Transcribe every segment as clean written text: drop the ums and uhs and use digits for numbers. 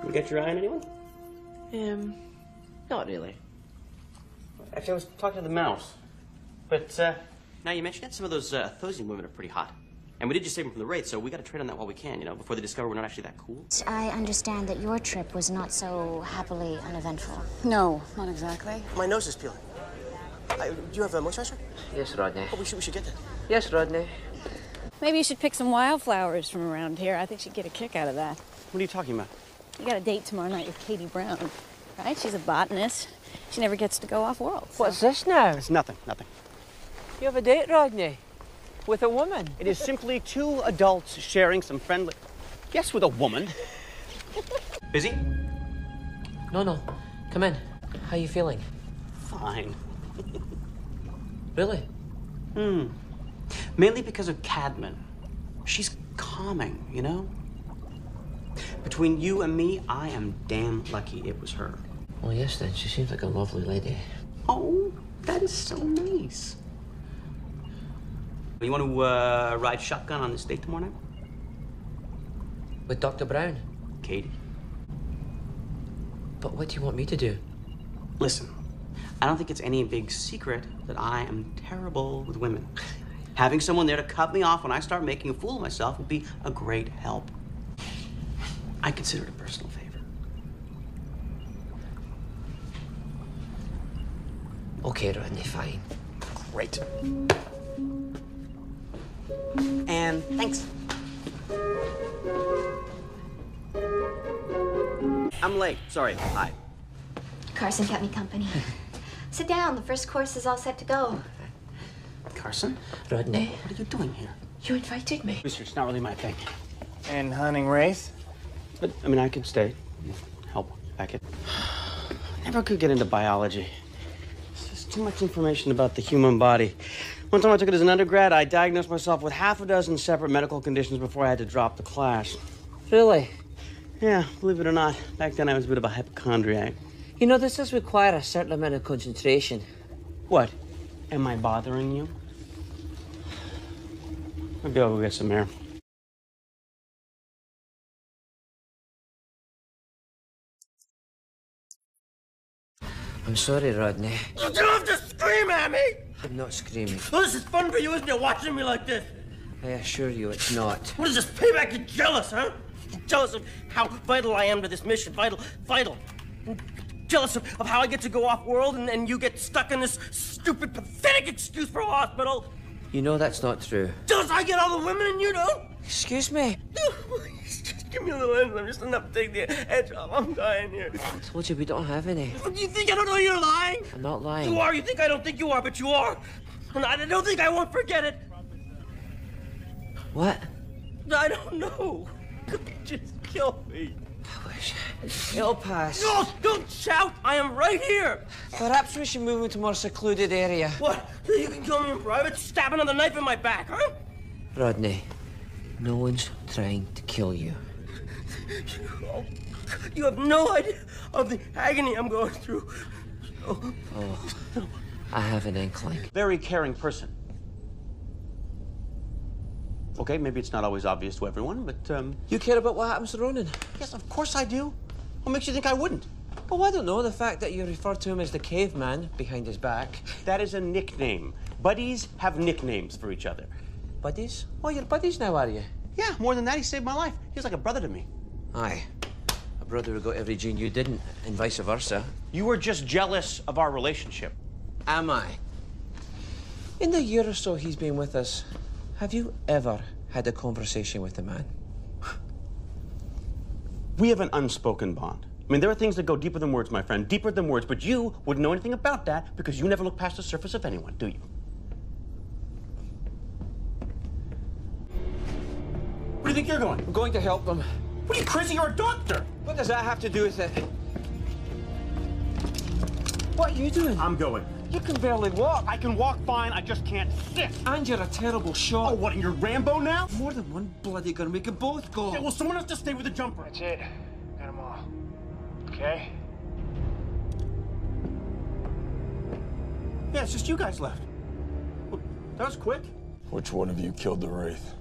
You got your eye on anyone? Not really. Actually, I was talking to the mouse. But, now you mention it, some of those Thosian women are pretty hot. And we did just save them from the Wraith, so we gotta trade on that while we can, you know, before they discover we're not actually that cool. I understand that your trip was not so happily uneventful. No, not exactly. My nose is peeling. Do you have a moisturizer? Yes, Rodney. Oh, we should get that. Yes, Rodney. Maybe you should pick some wildflowers from around here. I think she'd get a kick out of that. What are you talking about? You got a date tomorrow night with Katie Brown, right? She's a botanist. She never gets to go off-world. So. What's this now? It's nothing, nothing. You have a date, Rodney? With a woman? It is simply two adults sharing some friendly... Yes, with a woman. Busy? No. Come in. How you feeling? Fine. Really? Mainly because of Cadman. She's calming, you know? Between you and me, I am damn lucky it was her. Well, yes, then. She seems like a lovely lady. Oh, that is so nice. You want to ride shotgun on this date tomorrow night? With Dr. Brown? Katie. But what do you want me to do? Listen, I don't think it's any big secret that I am terrible with women. Having someone there to cut me off when I start making a fool of myself would be a great help. I consider it a personal favor. Okay, Rodney, fine. Great. And thanks. I'm late. Sorry. Hi. Carson kept me company. Sit down. The first course is all set to go. Carson? Rodney. What are you doing here? You invited me. It's not really my thing. And hunting Wraith? But, I mean, I could stay. Help Beckett. Never could get into biology. There's just too much information about the human body. One time I took it as an undergrad, I diagnosed myself with half a dozen separate medical conditions before I had to drop the class. Really? Yeah, believe it or not, back then I was a bit of a hypochondriac. You know, this does require a certain amount of concentration. What? Am I bothering you? Maybe I'll go get some air. I'm sorry, Rodney. You don't have to scream at me! I'm not screaming. Well, this is fun for you, isn't it, watching me like this? I assure you it's not. What is this payback? You're jealous, huh? You're jealous of how vital I am to this mission. Vital. Jealous of how I get to go off-world and you get stuck in this stupid, pathetic excuse for a hospital. You know that's not true. Jealous I get all the women and you don't? Excuse me. Just give me a little enzyme, just enough to take the edge off. I'm dying here. I told you we don't have any. You think I don't know you're lying? I'm not lying. You are. You think I don't think you are, but you are. And I don't think I won't forget it. What? I don't know. Just kill me. I wish. It'll pass. No, don't shout. I am right here. Perhaps we should move into a more secluded area. What? You can kill me in private? Stab another knife in my back, huh? Rodney, no one's trying to kill you. You have no idea of the agony I'm going through. Oh, I have an inkling. Very caring person. Okay, maybe it's not always obvious to everyone, but, You care about what happens to Ronan? yes, of course I do. What makes you think I wouldn't? Oh, I don't know. The fact that you refer to him as the caveman behind his back. That is a nickname. Buddies have nicknames for each other. Buddies? Oh, you're buddies now, are you? Yeah, more than that, he saved my life. He was like a brother to me. Aye. A brother who got every gene you didn't, and vice versa. You were just jealous of our relationship. Am I? In the year or so he's been with us, have you ever had a conversation with the man? We have an unspoken bond. I mean, there are things that go deeper than words, my friend, deeper than words, but you wouldn't know anything about that because you never look past the surface of anyone, do you? Where do you think you're going? I'm going to help them. What are you, crazy? You're a doctor! What does that have to do with it? What are you doing? I'm going. You can barely walk. I can walk fine, I just can't sit. And you're a terrible shot. Oh, what, and you're Rambo now? More than one bloody gun. We could both go. Yeah, well, someone has to stay with the jumper. That's it. Got them all. Okay? Yeah, it's just you guys left. Well, that was quick. Which one of you killed the Wraith?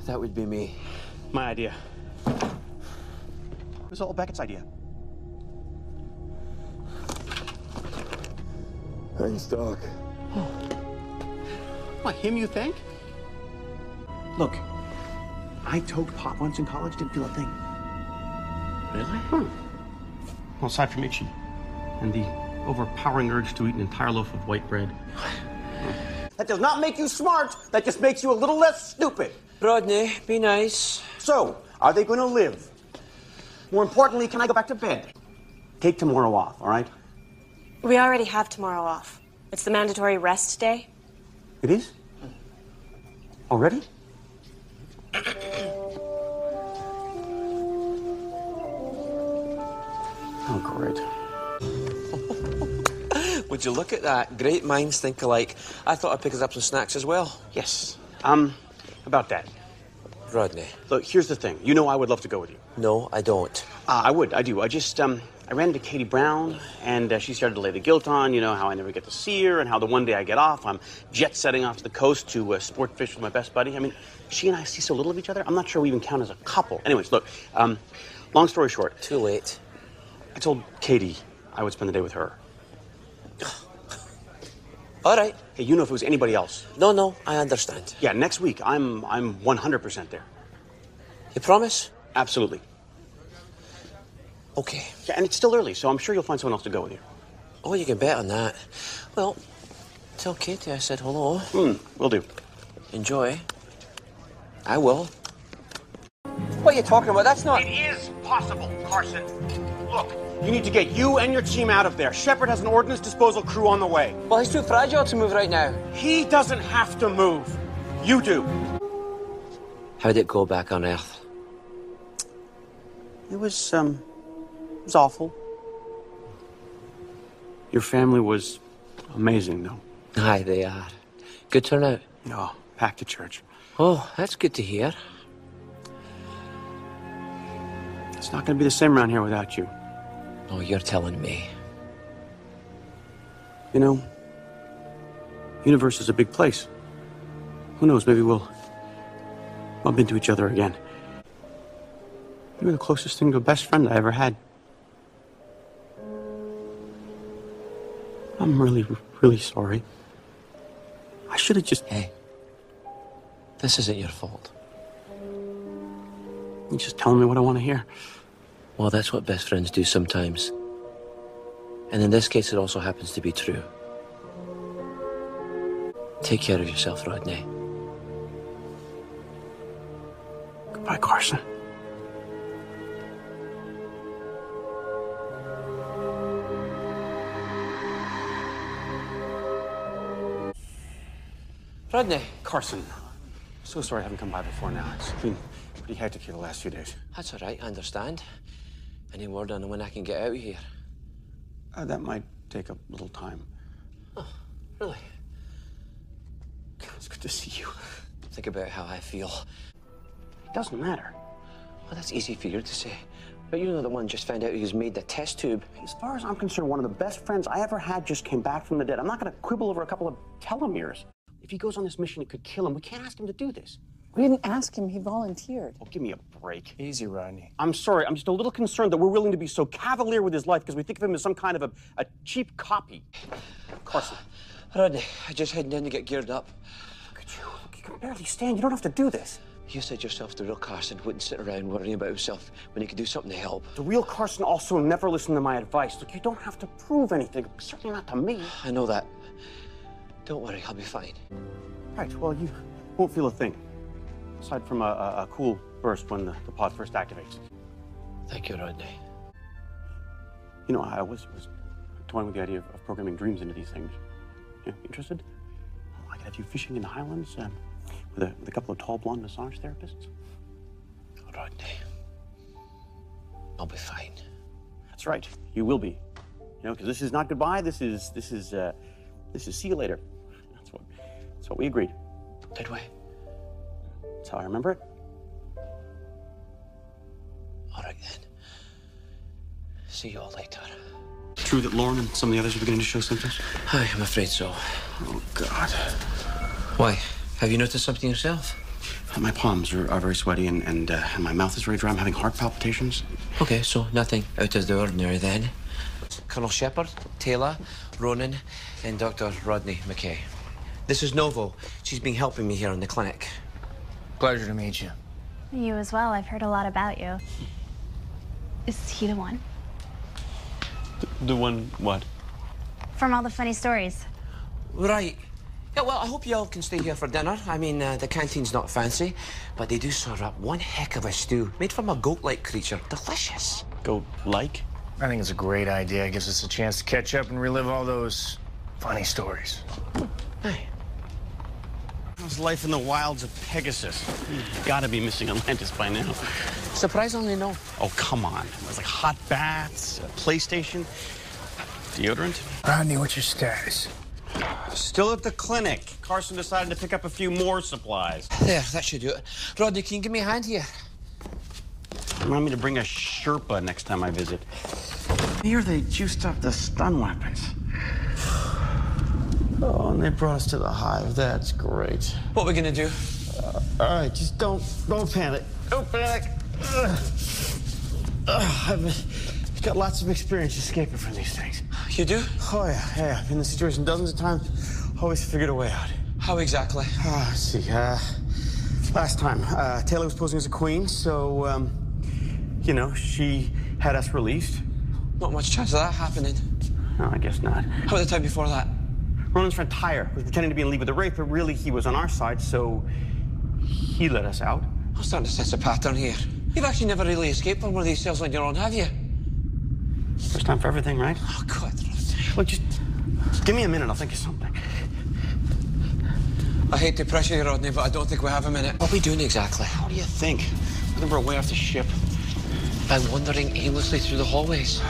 That would be me. My idea. was all Beckett's idea. Thanks, Doc. What, him you think? Look, I toked pot once in college, didn't feel a thing. Really? Well, aside from itchy and the overpowering urge to eat an entire loaf of white bread. That does not make you smart. That just makes you a little less stupid. Rodney, be nice. So, are they going to live? More importantly, can I go back to bed? Take tomorrow off, all right? We already have tomorrow off. It's the mandatory rest day. It is? Already? Oh, great. Would you look at that? Great minds think alike. I thought I'd pick us up some snacks as well. Yes. About that. Rodney. Look, here's the thing. You know I would love to go with you. No, I don't. I do. I just, I ran into Katie Brown, and she started to lay the guilt on, you know, how I never get to see her, and how the one day I get off, I'm jet-setting off to the coast to sport fish with my best buddy. I mean, she and I see so little of each other, I'm not sure we even count as a couple. Anyways, look, long story short. Too late. I told Katie I would spend the day with her. All right. Hey, you know if it was anybody else. No, I understand. Yeah, next week, I'm 100% there. You promise? Absolutely. Okay. Yeah, and it's still early, so I'm sure you'll find someone else to go with you. Oh, you can bet on that. Well, tell Katie I said hello. Will do. Enjoy. I will. What are you talking about? That's not... It is possible, Carson. Look, you need to get you and your team out of there. Shepard has an ordnance disposal crew on the way. Well, he's too fragile to move right now. He doesn't have to move. You do. How'd it go back on Earth? It was awful. Your family was amazing, though. Aye, they are. Good turnout. No, packed to church. Oh, that's good to hear. It's not going to be the same around here without you. Oh, you're telling me. You know, universe is a big place. Who knows, maybe we'll bump into each other again. You were the closest thing to a best friend I ever had. I'm really, really sorry. I should have just... Hey, this isn't your fault. You're just telling me what I want to hear. Well, that's what best friends do sometimes. And in this case, it also happens to be true. Take care of yourself, Rodney. Goodbye, Carson. Rodney. Carson, so sorry I haven't come by before now. It's been pretty hectic here the last few days. That's all right, I understand. Any word on when I can get out of here? That might take a little time. Oh, really? It's good to see you. Think about how I feel. It doesn't matter. Well, that's easy for you to say. But you're not the one just found out who's made the test tube. As far as I'm concerned, one of the best friends I ever had just came back from the dead. I'm not going to quibble over a couple of telomeres. If he goes on this mission, it could kill him. We can't ask him to do this. We didn't ask him. He volunteered. Oh, give me a break. Easy, Rodney. I'm sorry. I'm just a little concerned that we're willing to be so cavalier with his life because we think of him as some kind of a cheap copy. Carson. Rodney, I just heading in to get geared up. Look at you. Look, you can barely stand. You don't have to do this. You said yourself the real Carson wouldn't sit around worrying about himself when he could do something to help. The real Carson also never listened to my advice. Look, you don't have to prove anything. Certainly not to me. I know that. Don't worry, I'll be fine. Right, well, you won't feel a thing. Aside from a cool burst when the pod first activates. Thank you, Rodney. You know, I was toying with the idea of programming dreams into these things. Yeah, interested? I could have you fishing in the Highlands with a couple of tall blonde massage therapists. Rodney, I'll be fine. That's right, you will be. You know, because this is not goodbye. This is see you later. That's what we agreed. Did we? That's how I remember it. All right, then. See you all later. True that Lauren and some of the others are beginning to show symptoms? Hi, I'm afraid so. Oh, God. Why? Have you noticed something yourself? My palms are very sweaty and my mouth is very dry. I'm having heart palpitations. Okay, so nothing out of the ordinary then. Colonel Shepard, Taylor, Ronan, and Dr. Rodney McKay. This is Novo. She's been helping me here in the clinic. Pleasure to meet you. You as well. I've heard a lot about you. Is he the one? The one what? From all the funny stories. Right. Yeah, well, I hope you all can stay here for dinner. I mean, the canteen's not fancy, but they do serve up one heck of a stew made from a goat-like creature. Delicious. Goat-like? I think it's a great idea. It gives us a chance to catch up and relive all those funny stories. Hey. How's life in the wilds of Pegasus? You've got to be missing Atlantis by now. Surprisingly, no. Oh, come on. There's like hot baths, a PlayStation, deodorant. Rodney, what's your status? Still at the clinic. Carson decided to pick up a few more supplies. There, that should do it. Rodney, can you give me a hand here? Remind me to bring a Sherpa next time I visit. Here they juiced up the stun weapons. Oh, and they brought us to the hive. That's great. What are we gonna do? All right, just don't panic. Don't panic. I've got lots of experience escaping from these things. You do? Oh, yeah. I've been in this situation dozens of times. Always figured a way out. How exactly? Let's see. Last time, Taylor was posing as a queen, so, you know, she had us released. Not much chance of that happening. No, I guess not. How about the time before that? Ronan's friend Tyre was pretending to be in league with the Wraith, but really he was on our side, so he let us out. I'm starting to sense a pattern here. You've actually never really escaped from one of these cells on your own, have you? First time for everything, right? Oh, God. Look, just give me a minute. I'll think of something. I hate to pressure you, Rodney, but I don't think we have a minute. What are we doing exactly? What do you think? Looking for a way off the ship. By wandering aimlessly through the hallways.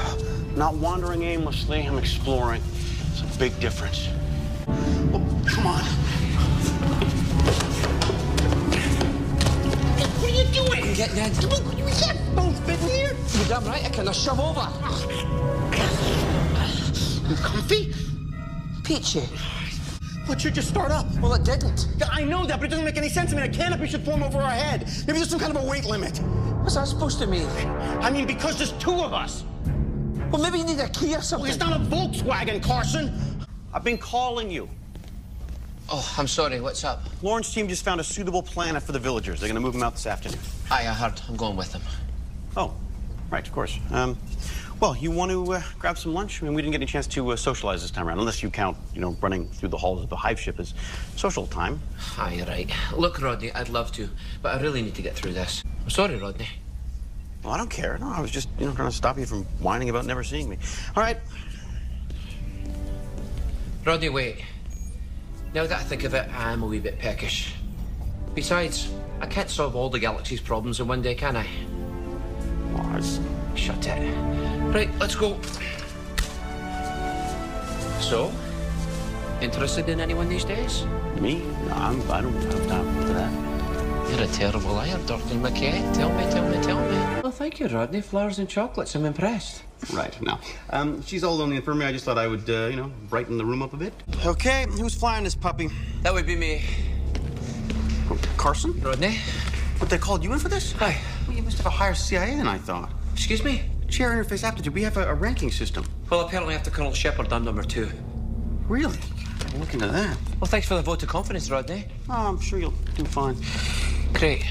Not wandering aimlessly. I'm exploring. It's a big difference. Oh, come on. What are you doing? Get Ned. We can't both fit in here. You're damn right I can. Now shove over. You comfy? Peachy. But you just start up. Well, it didn't. Yeah, I know that, but it doesn't make any sense. I mean, a canopy should form over our head. Maybe there's some kind of a weight limit. What's that supposed to mean? I mean, because there's two of us. Well, maybe you need a key or something. Well, it's not a Volkswagen, Carson. I've been calling you. Oh, I'm sorry. What's up? Lauren's team just found a suitable planet for the villagers. They're going to move them out this afternoon. Aye, I heard. I'm going with them. Oh, right, of course. Well, you want to grab some lunch? I mean, we didn't get any chance to socialize this time around, unless you count, you know, running through the halls of the hive ship as social time. Aye, right. Look, Rodney, I'd love to, but I really need to get through this. I'm sorry, Rodney. Well, I don't care. No, I was just, you know, trying to stop you from whining about never seeing me. All right. Rodney, wait. Now that I think of it, I'm a wee bit peckish. Besides, I can't solve all the galaxy's problems in one day, can I? Mars. Shut it. Right, let's go. So, interested in anyone these days? Me? No, I don't have time for that. You're a terrible liar, Dr. McKay. Tell me. Well, thank you, Rodney. Flowers and chocolates. I'm impressed. Right, now, she's all alone in the infirmary. I just thought I would, you know, brighten the room up a bit. Okay, who's flying this puppy? That would be me. Carson? Rodney? What, they called you in for this? Hi. Well, you must have a higher CIA than I thought. Excuse me? Chair interface aptitude. We have a ranking system. Well, apparently after Colonel Shepard, I'm number 2. Really? I'll look into that. Well, thanks for the vote of confidence, Rodney. Oh, I'm sure you'll do fine. Great.